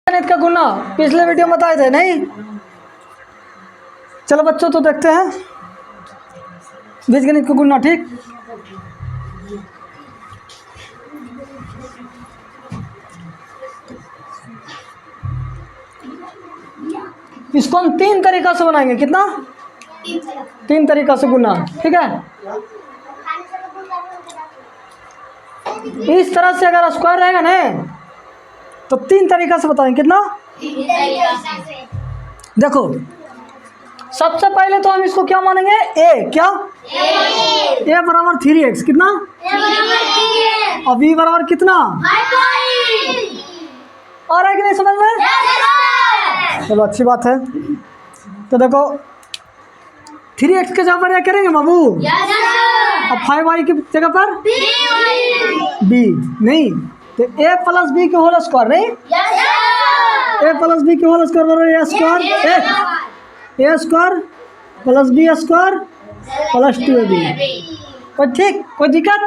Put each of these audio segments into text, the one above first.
गणित का गुना पिछले वीडियो में बताए थे नहीं। चलो बच्चों तो देखते हैं बीजगणित का गुना। ठीक, इसको हम तीन तरीका से बनाएंगे। कितना? तीन तरीका से गुना। ठीक है, इस तरह से अगर स्क्वायर रहेगा ना तो तीन तरीका से बताएंगे। कितना? देखो सबसे पहले तो हम इसको क्या मानेंगे? ए। क्या? ए बराबर 3x। कितना? और बी बराबर कितना? आ रहा है कि नहीं समझ में? चलो अच्छी बात है। तो देखो 3x के जगह पर क्या करेंगे बाबू? अब 5y की जगह पर b नहीं, तो a प्लस बी के होल स्क्वायर नहीं। a प्लस बी के होल स्क्वायर बराबर a square. a square plus B square plus 2ab। कोई ठीक, कोई दिक्कत?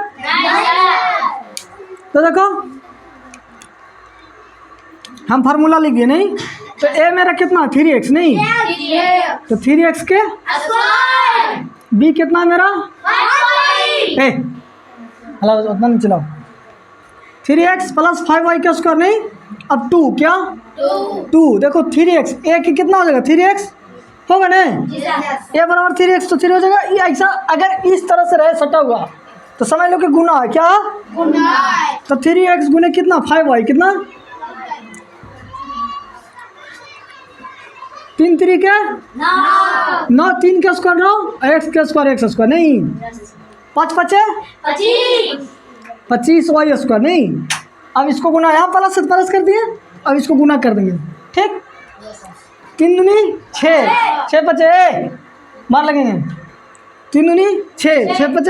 तो देखो हम फार्मूला लिख दिए नहीं। तो a मेरा कितना? 3x नहीं, तो 3x के b कितना मेरा? हेलो उतना नहीं चलाओ। 3x प्लस 5y का स्क्वायर नहीं। अब 2 क्या? 2। देखो 3x a की कितना हो जाएगा? 3x होगा ना। a बराबर 3x तो 3 हो जाएगा। ये ऐसा अगर इस तरह से रहे सटा हुआ तो समझ लो कि गुना है। क्या गुना है? तो 3x गुने कितना? 5y। कितना? 3 3 क्या? 9। 3 का स्क्वायर 9, x का स्क्वायर x स्क्वायर नहीं। 5 5 25 y स्क्वायर नहीं। अब इसको गुना यहाँ प्लस से प्लस कर दिए, अब इसको गुना कर देंगे। ठीक, 3 दूनी 6, 6 5 मार लगेंगे। 3 दूनी 6, 6 5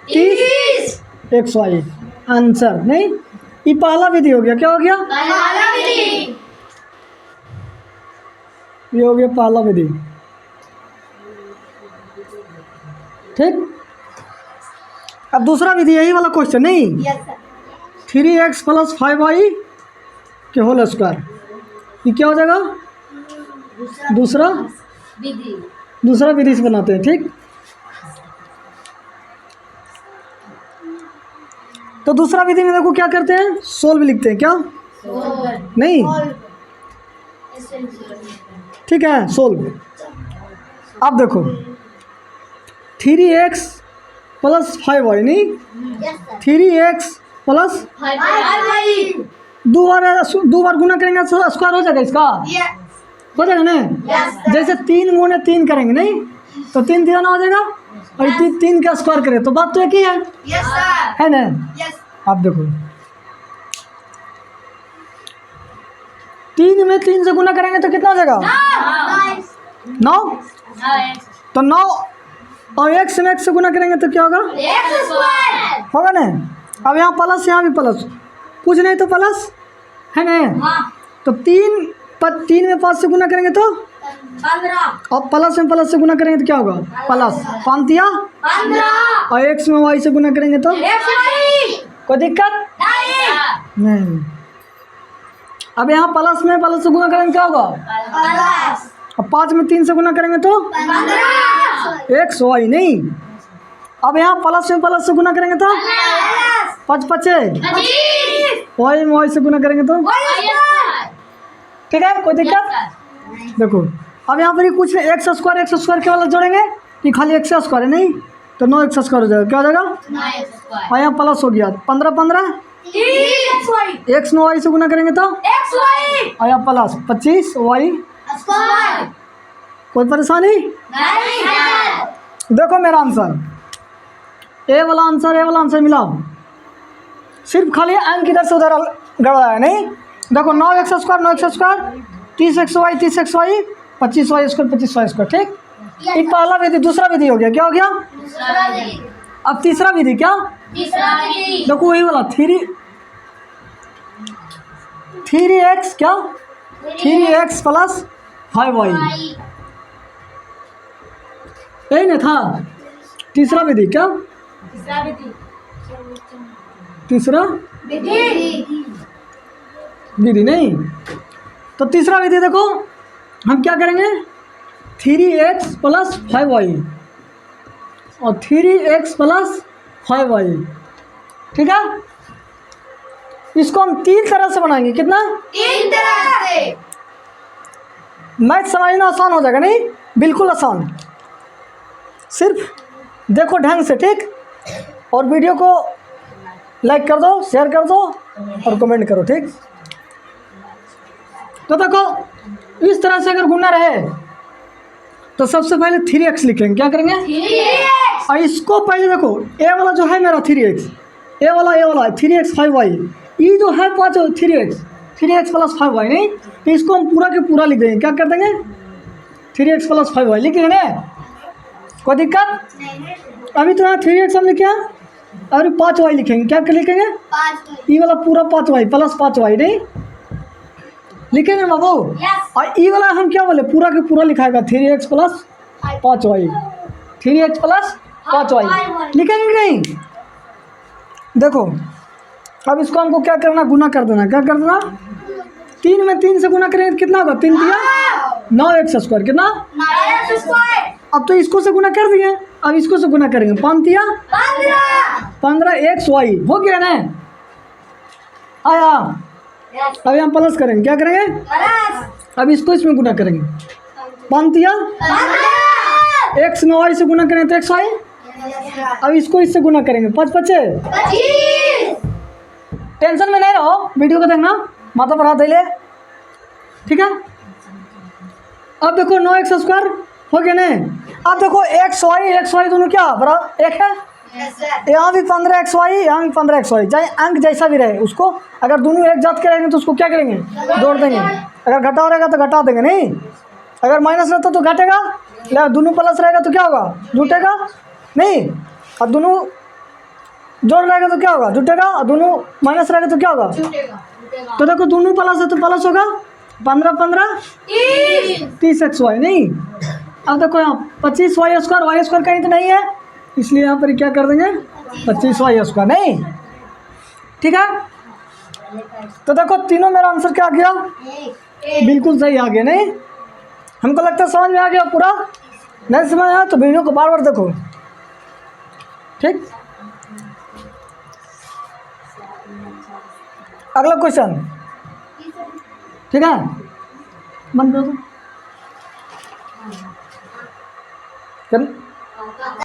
30 x y आंसर नहीं। ये पहला विधि हो गया। क्या हो गया? ये हो गया पहला विधि। ठीक, अब दूसरा विधि यही वाला क्वेश्चन नहीं। 3x प्लस 5y के होल स्क्वायर, ये क्या हो जाएगा? दूसरा विधि से बनाते हैं। ठीक, तो दूसरा विधि में देखो क्या करते हैं? सोल्व लिखते हैं। क्या नहीं? ठीक है, सोल्व। अब देखो 3x प्लस 5y नहीं, 3x प्लस 5y दो बार गुना करेंगे तो स्क्वायर हो जाएगा इसका। हो जाएगा ना। जैसे 3 गुने 3 करेंगे नहीं, तो 3 3 हो जाएगा, और 3 का स्क्वायर करें तो बात तो एक ही है ना। अब देखो 3 में 3 से गुना करेंगे तो कितना हो जाएगा? 9। तो 9 और x में x से गुना करेंगे तो क्या होगा? होगा ना। अब यहाँ प्लस, यहाँ भी प्लस, कुछ नहीं तो प्लस है ना। तो 3 में 5 से गुना करेंगे तो 15, और प्लस में प्लस से गुना करेंगे तो क्या होगा? प्लस 5 या 15, और x में y से गुना करेंगे तो कोई दिक्कत नहीं। अब यहाँ प्लस में प्लस से गुना करेंगे क्या होगा? और 5 में 3 से गुना करेंगे तो x y नहीं। अब यहाँ प्लस में प्लस से गुना करेंगे तो 5 5 y में y से गुना करेंगे तो ठीक है, कोई दिक्कत? देखो अब यहाँ पर कुछ एक्स स्क्वायर के वाला जोड़ेंगे, ये खाली एक्स स्क्वायर है नहीं, तो 9x स्क्वायर हो जाएगा। क्या हो जाएगा? और यहाँ प्लस हो गया 15 15 x में y से गुना करेंगे तो और यहाँ प्लस 25 y। कोई परेशानी नहीं? देखो मेरा आंसर, ए वाला आंसर मिलाओ। सिर्फ खाली अंक इधर से उधर गड़बड़ा है नहीं। देखो 9x square 30xy 30xy 25y square 25y square. ठीक, एक पहला विधि। दूसरा विधि हो गया। क्या हो गया? अब तीसरा विधि। क्या? देखो वही वाला 3x क्या? 3x प्लस 5y यही ना था तीसरा विधि। क्या तीसरा विधि नहीं, तो तीसरा विधि देखो, हम क्या करेंगे, 3x + 5y और 3x + 5y, ठीक है। इसको हम 3 तरह से बनाएंगे, कितना, 3 तरह से। मैथ समझना आसान हो जाएगा, नहीं बिल्कुल आसान। सिर्फ देखो ढंग से, ठीक, और वीडियो को लाइक कर दो, शेयर कर दो और कमेंट करो, ठीक। तो देखो इस तरह से अगर गुना रहे तो सबसे पहले 3x लिखेंगे, क्या करेंगे, 3x। और इसको पहले देखो, ए वाला जो है मेरा 3x, ए वाला 3x 5y, ये जो है 5 3x + 5y, नहीं, तो इसको हम पूरा के पूरा लिख देंगे, क्या कर देंगे, 3x + 5y लिख देंगे ना, कोई दिक्कत। अभी तो यहाँ 3x हम लिखे हैं और 5y लिखेंगे, क्या लिखेंगे, 5 ये वाला पूरा 5y + 5y, नहीं लिखेंगे बाबू। और ये वाला हम क्या बोले, पूरा के पूरा लिखाएगा 3x + 5y, 3x + 5y लिखेंगे नहीं। देखो अब इसको हमको क्या करना, गुना कर देना, क्या कर देना, 3 में 3 से गुना करेंगे कितना होगा, 3 × 9x², कितना, 9x²। अब तो इसको से गुना कर दिए, अब इसको से गुना करेंगे, 5 × 15xy हो गया ना, आया। अब हम प्लस करेंगे, क्या करेंगे, अब इसको इसमें गुना करेंगे, 5 × x 9y से गुना करेंगे तो xy, अब इसको इससे गुना करेंगे, 5 × 5 = 25। टेंशन में नहीं रहो, वीडियो को देखना, माता पर हाथ दे ले, ठीक है। अब देखो 9x² हो गया ना। अब देखो xy दोनों क्या बराबर एक है, यहाँ भी 15xy, यहाँ भी 15xy, चाहे अंक जैसा भी रहे उसको, अगर दोनों एक जात के रहेंगे तो उसको क्या करेंगे, जोड़ देंगे। अगर घटा रहेगा तो घटा देंगे, नहीं, अगर माइनस रहता तो घटेगा, दोनों प्लस रहेगा तो क्या होगा, जुटेगा, नहीं, और दोनों जोड़ रहेगा तो क्या होगा, जुटेगा, और दोनों माइनस रहेगा तो क्या होगा, तो देखो दोनों प्लस है तो प्लस होगा, 15 15 30xy, नहीं। अब देखो यहाँ 25y² कहीं तो नहीं है, इसलिए यहाँ पर क्या कर देंगे, 25y², नहीं, ठीक है। तो देखो तीनों मेरा आंसर क्या आ गया, बिल्कुल सही आ गया, नहीं, हमको लगता है समझ में आ गया पूरा। नहीं समझ आया तो वीडियो को बार बार देखो, ठीक। अगला क्वेश्चन, ठीक है, बंद कर दो।